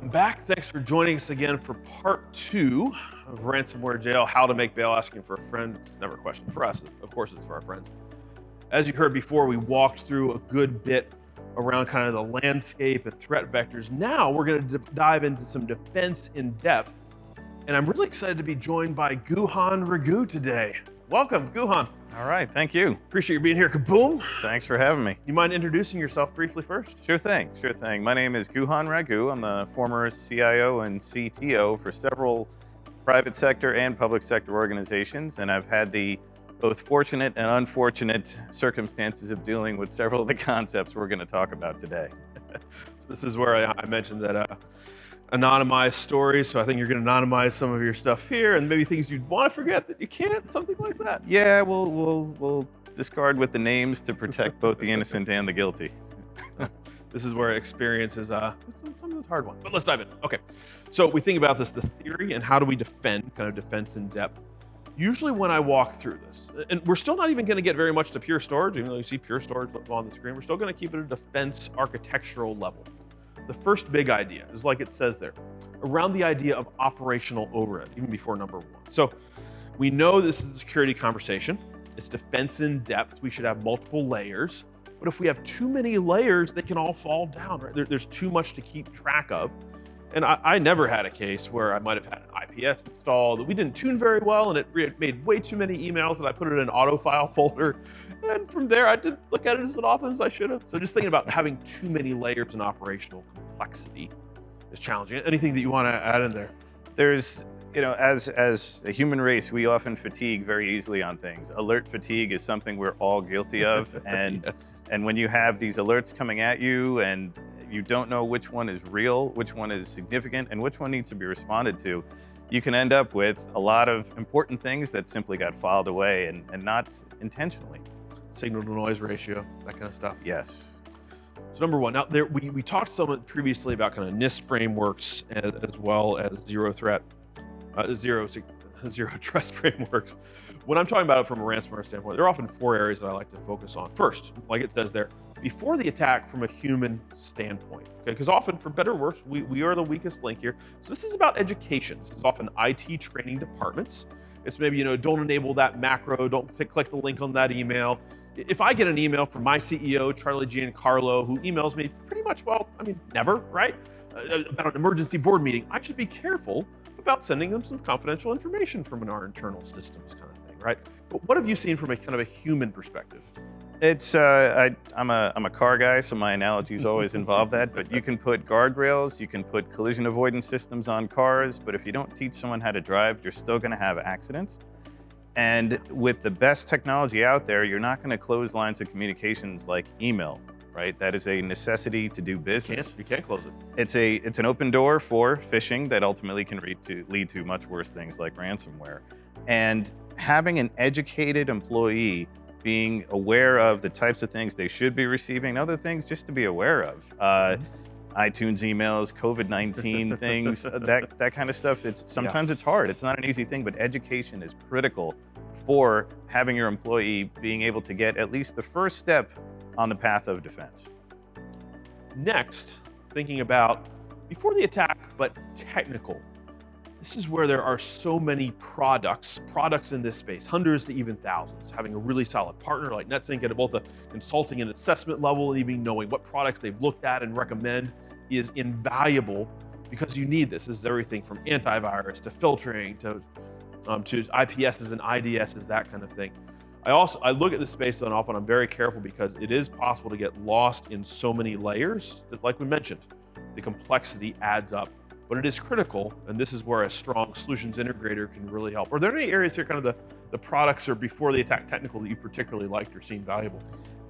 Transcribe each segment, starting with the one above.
Welcome back. Thanks for joining us again for part 2 of Ransomware Jail, how to make bail asking for a friend. It's never a question for us. Of course, it's for our friends. As you heard before, we walked through a good bit around kind of the landscape and threat vectors. Now we're going to dive into some defense in depth. And I'm really excited to be joined by Guhan Raghu today. Welcome, Guhan. All right, thank you. Appreciate you being here. Kaboom. Thanks for having me. You mind introducing yourself briefly first? Sure thing. My name is Guhan Raghu. I'm the former CIO and CTO for several private sector and public sector organizations, and I've had the both fortunate and unfortunate circumstances of dealing with several of the concepts we're going to talk about today. So this is where I mentioned that anonymized stories, so I think you're going to anonymize some of your stuff here, and maybe things you'd want to forget that you can't, something like that. Yeah, we'll discard with the names to protect both the innocent and the guilty. This is where experience is sometimes a hard one, but let's dive in. Okay, so we think about this, the theory and how do we defend, kind of defense in depth. Usually when I walk through this, and we're still not even going to get very much to PureStorage, even though you see PureStorage on the screen, we're still going to keep it at a defense architectural level. The first big idea is, like it says there, around the idea of operational overhead, even before number 1. So we know this is a security conversation. It's defense in depth. We should have multiple layers. But if we have too many layers, they can all fall down, right? There's too much to keep track of. And I never had a case where I might have had an IPS installed that we didn't tune very well, and it made way too many emails, and I put it in an auto file folder. And from there, I didn't look at it as often as I should have. So just thinking about having too many layers and operational complexity is challenging. Anything that you want to add in there? There's, as a human race, we often fatigue very easily on things. Alert fatigue is something we're all guilty of. And, Yes. and when you have these alerts coming at you and you don't know which one is real, which one is significant, and which one needs to be responded to, you can end up with a lot of important things that simply got filed away and not intentionally. Signal to noise ratio, that kind of stuff. Yes. So number 1, now there we talked some previously about kind of NIST frameworks as well as zero trust frameworks. When I'm talking about it from a ransomware standpoint, there are often 4 areas that I like to focus on. First, like it says there, before the attack from a human standpoint, okay? Because often, for better or worse, we are the weakest link here. So this is about education. This is often IT training departments. It's maybe, don't enable that macro, don't click the link on that email. If I get an email from my CEO, Charlie Giancarlo, who emails me pretty much, never, right? About an emergency board meeting, I should be careful about sending them some confidential information from our internal systems kind of thing, right? But what have you seen from a kind of a human perspective? It's I'm a car guy, so my analogies always involve that. But you can put guardrails, you can put collision avoidance systems on cars, but if you don't teach someone how to drive, you're still going to have accidents. And with the best technology out there, you're not going to close lines of communications like email, right? That is a necessity to do business. You can't close it. It's an open door for phishing that ultimately can lead to much worse things like ransomware. And having an educated employee being aware of the types of things they should be receiving, other things just to be aware of. iTunes emails, COVID-19 things, that kind of stuff. Sometimes it's hard. It's not an easy thing, but education is critical for having your employee being able to get at least the first step on the path of defense. Next, thinking about before the attack, but technical. This is where there are so many products in this space, hundreds to even thousands. Having a really solid partner like Netsync at both the consulting and assessment level, and even knowing what products they've looked at and recommend is invaluable, because you need this. This is everything from antivirus to filtering to IPSs and IDSs, that kind of thing. I look at this space and often I'm very careful because it is possible to get lost in so many layers that, like we mentioned, the complexity adds up. But it is critical, and this is where a strong solutions integrator can really help. Are there any areas here, kind of the products or before the attack technical, that you particularly liked or seen valuable?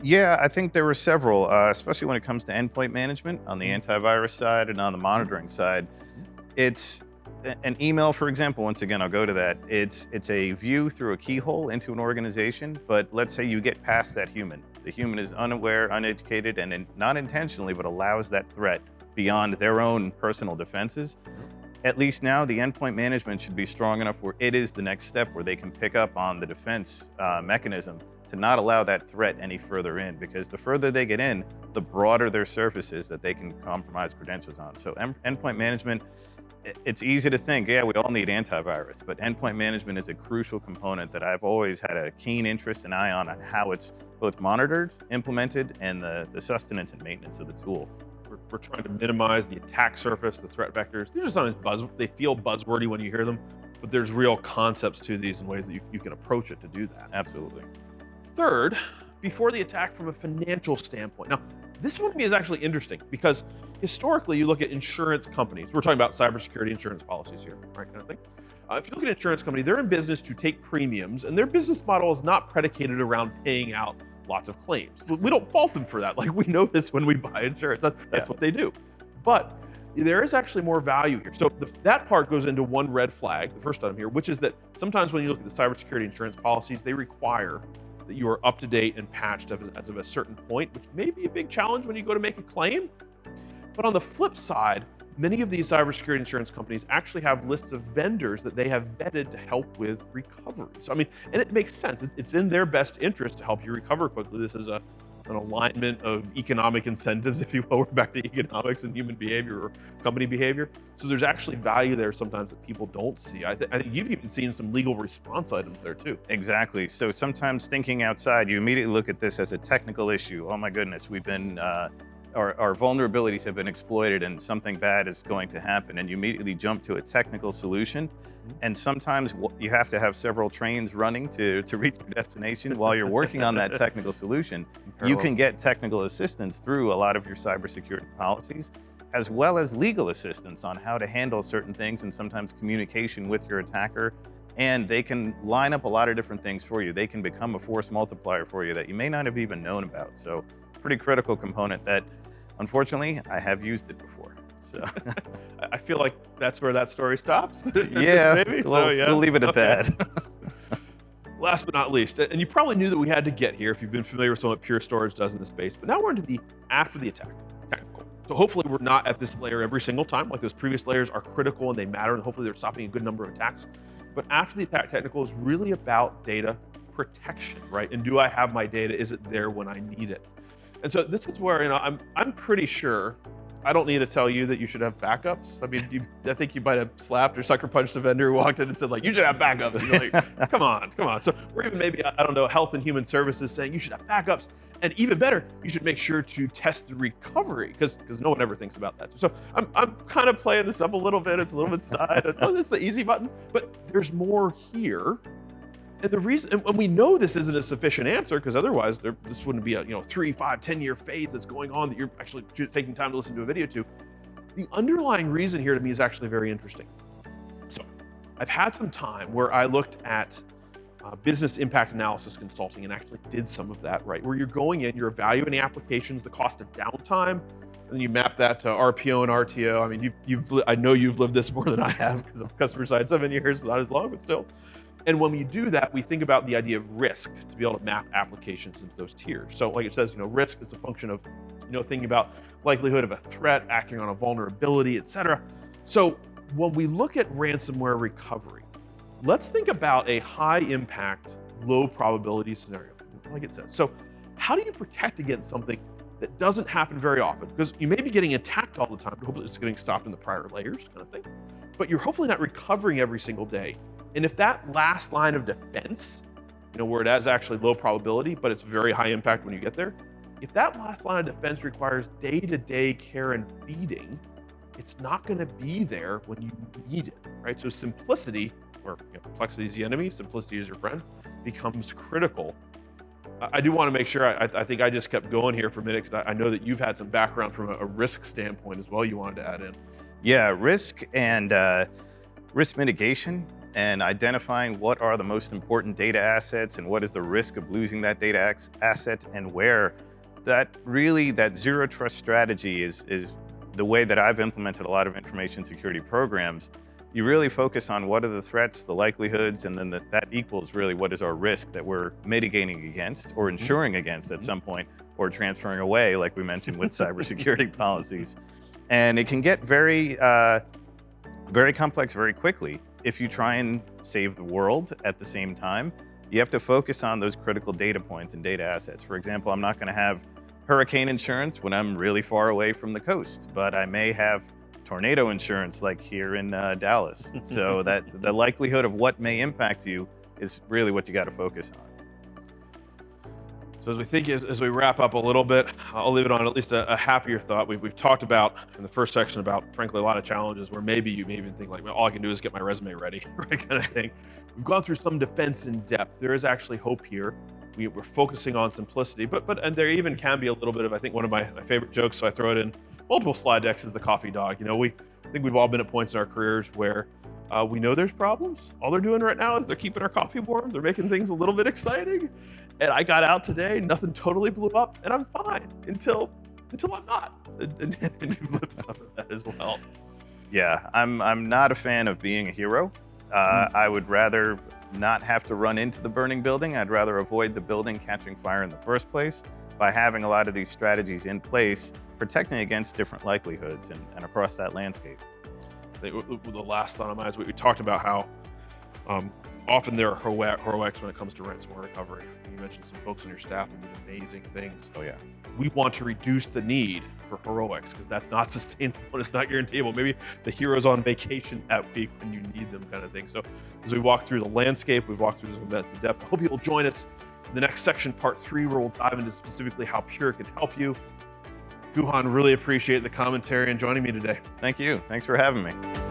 Yeah, I think there were several, especially when it comes to endpoint management on the antivirus side and on the monitoring side. It's an email, for example. Once again, I'll go to that. It's a view through a keyhole into an organization, but let's say you get past that human. The human is unaware, uneducated, and not intentionally, but allows that threat beyond their own personal defenses. At least now the endpoint management should be strong enough where it is the next step where they can pick up on the defense mechanism to not allow that threat any further in, because the further they get in, the broader their surface is that they can compromise credentials on. So endpoint management, it's easy to think, yeah, we all need antivirus, but endpoint management is a crucial component that I've always had a keen interest and eye on how it's both monitored, implemented, and the sustenance and maintenance of the tool. We're trying to minimize the attack surface, the threat vectors. These are sometimes they feel buzzwordy when you hear them, but there's real concepts to these and ways that you can approach it to do that. Absolutely. Third, before the attack from a financial standpoint. Now, this one to me is actually interesting because historically you look at insurance companies. We're talking about cybersecurity insurance policies here, right, kind of thing. If you look at an insurance company, they're in business to take premiums, and their business model is not predicated around paying out lots of claims. We don't fault them for that. Like, we know this when we buy insurance. That's what they do. But there is actually more value here. So that part goes into one red flag, the first item here, which is that sometimes when you look at the cybersecurity insurance policies, they require that you are up to date and patched as of a certain point, which may be a big challenge when you go to make a claim. But on the flip side, many of these cybersecurity insurance companies actually have lists of vendors that they have vetted to help with recovery. So, I mean, and it makes sense. It's in their best interest to help you recover quickly. This is an alignment of economic incentives, if you will. We're back to economics and human behavior or company behavior. So there's actually value there sometimes that people don't see. I think you've even seen some legal response items there too. Exactly. So sometimes thinking outside, you immediately look at this as a technical issue. Oh my goodness, we've been, our vulnerabilities have been exploited and something bad is going to happen. And you immediately jump to a technical solution. And sometimes you have to have several trains running to reach your destination. While you're working on that technical solution, you can get technical assistance through a lot of your cybersecurity policies, as well as legal assistance on how to handle certain things and sometimes communication with your attacker. And they can line up a lot of different things for you. They can become a force multiplier for you that you may not have even known about. So pretty critical component that, unfortunately, I have used it before. So I feel like that's where that story stops. Yeah, maybe. We'll leave it at that. Last but not least, and you probably knew that we had to get here if you've been familiar with what PureStorage does in the space, but now we're into the after the attack technical. So hopefully we're not at this layer every single time. Like, those previous layers are critical and they matter, and hopefully they're stopping a good number of attacks. But after the attack technical is really about data protection, right? And do I have my data? Is it there when I need it? And so this is where, I'm pretty sure I don't need to tell you that you should have backups. I mean, I think you might have slapped or sucker punched a vendor who walked in and said, like, you should have backups. And you're like, come on. So, or even maybe, I don't know, Health and Human Services saying you should have backups. And even better, you should make sure to test the recovery, because no one ever thinks about that. So I'm kind of playing this up a little bit. It's a little bit side. It's the easy button, but there's more here. And the reason, and we know this isn't a sufficient answer, because otherwise this wouldn't be a 3, 5, 10-year phase that's going on that you're actually taking time to listen to a video to. The underlying reason here to me is actually very interesting. So I've had some time where I looked at business impact analysis consulting and actually did some of that, right? Where you're going in, you're evaluating applications, the cost of downtime, and then you map that to RPO and RTO. I mean, I know you've lived this more than I have, because I'm customer side 7 years, not as long, but still. And when we do that, we think about the idea of risk to be able to map applications into those tiers. So like it says, risk is a function of, thinking about likelihood of a threat, acting on a vulnerability, et cetera. So when we look at ransomware recovery, let's think about a high impact, low probability scenario, like it says. So how do you protect against something that doesn't happen very often? Because you may be getting attacked all the time, but hopefully it's getting stopped in the prior layers, kind of thing. But you're hopefully not recovering every single day. And if that last line of defense, where it has actually low probability, but it's very high impact when you get there, if that last line of defense requires day-to-day care and feeding, it's not going to be there when you need it, right? So simplicity, or complexity is the enemy, simplicity is your friend, becomes critical. I do want to make sure, I think I just kept going here for a minute, because I know that you've had some background from a risk standpoint as well you wanted to add in. Yeah, risk and risk mitigation, and identifying what are the most important data assets and what is the risk of losing that data asset, and where that zero trust strategy is the way that I've implemented a lot of information security programs. You really focus on what are the threats, the likelihoods, and then that equals really what is our risk that we're mitigating against or insuring against at some point, or transferring away, like we mentioned with cybersecurity policies. And it can get very complex very quickly if you try and save the world at the same time. You have to focus on those critical data points and data assets. For example, I'm not going to have hurricane insurance when I'm really far away from the coast, but I may have tornado insurance like here in Dallas. So that the likelihood of what may impact you is really what you got to focus on. So as we wrap up a little bit, I'll leave it on at least a happier thought. We've talked about in the first section about, frankly, a lot of challenges where maybe you may even think like, well, all I can do is get my resume ready, right, kind of thing. We've gone through some defense in depth. There is actually hope here. We're focusing on simplicity, and there even can be a little bit of, I think one of my favorite jokes, so I throw it in multiple slide decks, is the coffee dog. You know, I think we've all been at points in our careers where we know there's problems. All they're doing right now is they're keeping our coffee warm. They're making things a little bit exciting. And I got out today, nothing totally blew up, and I'm fine until I'm not. And you've lived some of that as well. Yeah, I'm not a fan of being a hero. I would rather not have to run into the burning building. I'd rather avoid the building catching fire in the first place by having a lot of these strategies in place, protecting against different likelihoods and across that landscape. The last thought on mine is we talked about how often there are heroics when it comes to ransomware recovery. You mentioned some folks on your staff who do amazing things. Oh yeah. We want to reduce the need for heroics because that's not sustainable and it's not guaranteeable. Maybe the hero's on vacation that week when you need them, kind of thing. So as we walk through the landscape, we've walked through those events in depth. I hope you'll join us in the next section, part 3, where we'll dive into specifically how Pure can help you. Guhan, really appreciate the commentary and joining me today. Thank you. Thanks for having me.